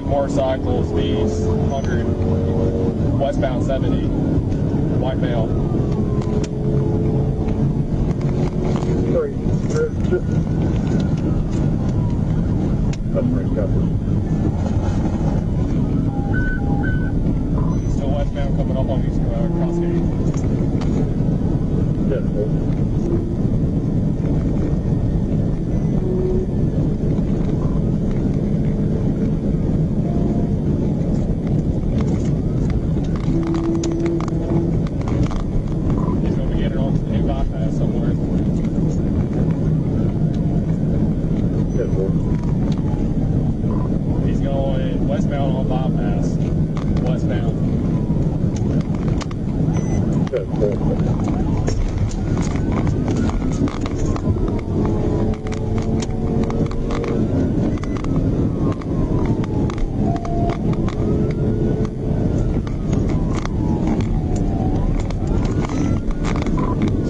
black motorcycles, these 100, westbound 70, white male. 3, that's pretty covered. Still westbound coming up on these Cascades. He's going to be getting on to the new bypass somewhere. He's going westbound on bypass. Westbound.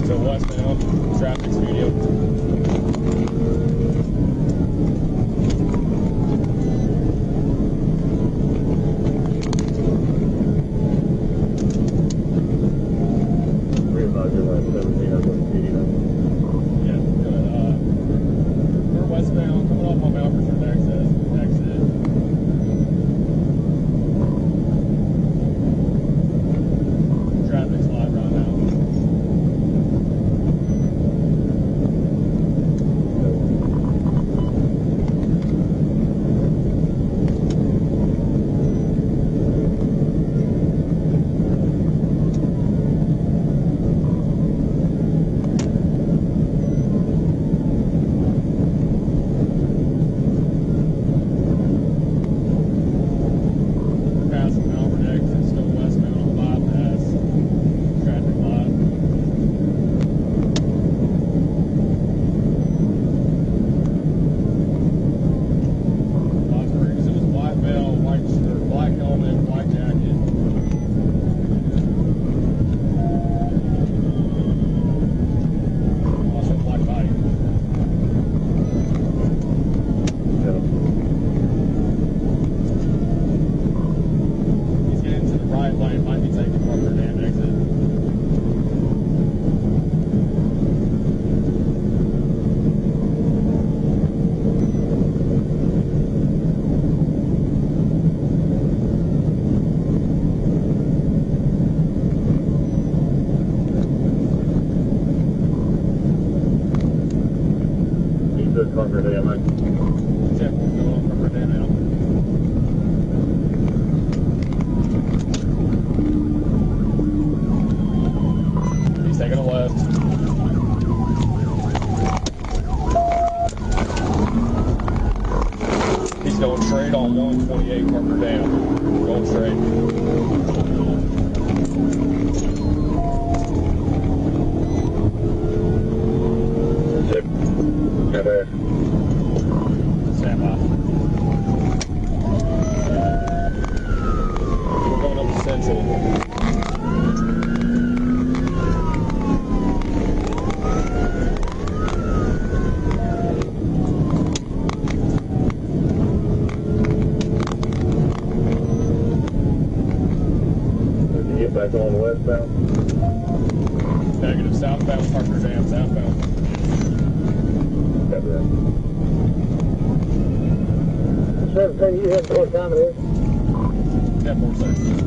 Still westbound. Traffic studio. Yeah, good. We're westbound, coming off on Mount Vernon exit. Traffic's live right now. Passing Mount Vernon exit, still westbound on bypass. Traffic live. Las Cruises, white belt, white shirt, black helmet, white jacket. Also black body. He's getting to the right lane, might be taking Parker Dam exit. He's just Parker Dam. Except we'll go on Parker Dam now. He's taking a left. He's going straight on 128 Parker Dam. Going straight. Stand by. We're going up to Central. Did you get back on westbound? Negative, southbound Parker Dam, southbound. Copy that. 17, you head toward Commodore. 10-4-6.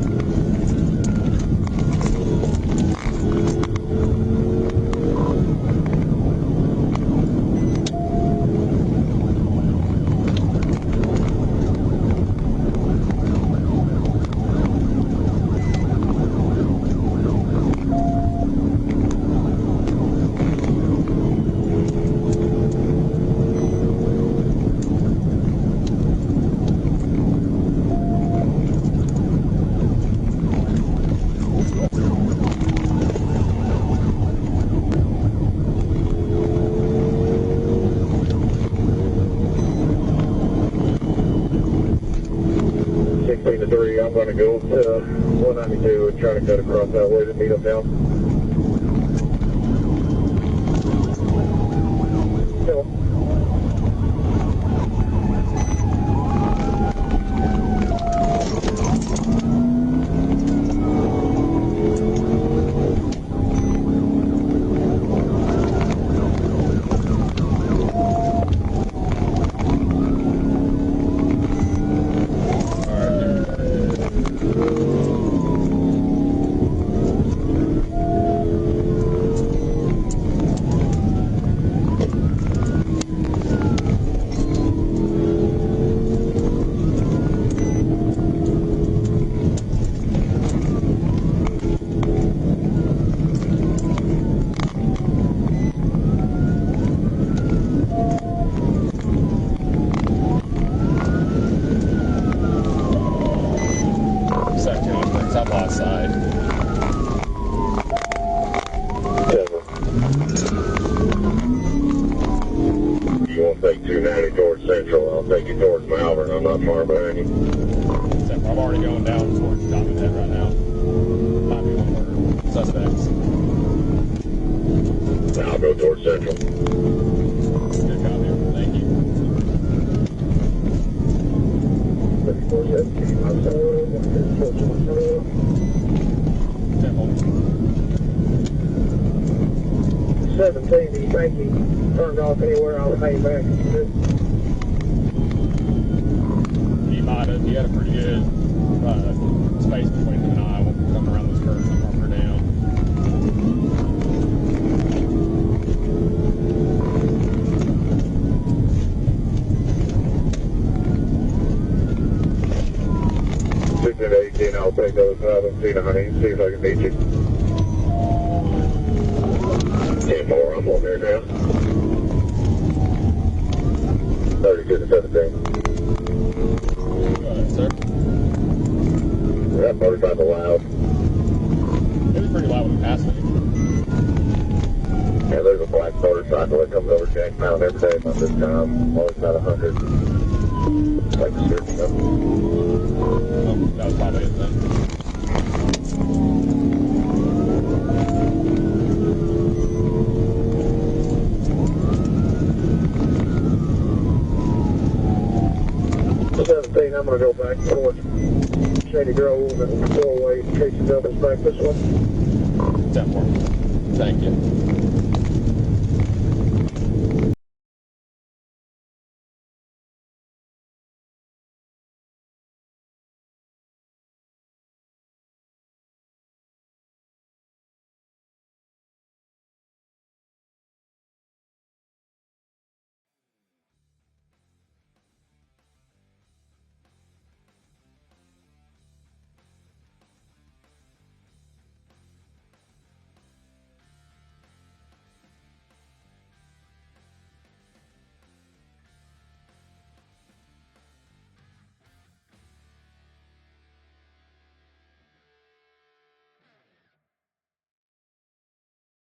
To 3, I'm going to go to 192 and try to cut across that way to meet up now. Malvern. I'm not far behind you. Except I'm already going down towards Diamond Head right now. Might be one more suspects. Now I'll go towards Central. Good copy. Thank you. 17, do you think he turned off anywhere on the way back? He might have. He had a pretty good space between him and I when we come around this curve and bumper down. Sixteen to 18, I'll take those out and see if I can meet you. 10 more, I'm on there now. 32 to 17. Go ahead, sir. That motorcycle loud. It was pretty loud when we passed me. Yeah, there's a black motorcycle that comes over Jack Mountain every day about this time. Always about 100. Like a certain up. That was probably it then. I'm going to go back towards Shady Grove and 4-way, Casey Douglas back this way. 10 more. Thank you.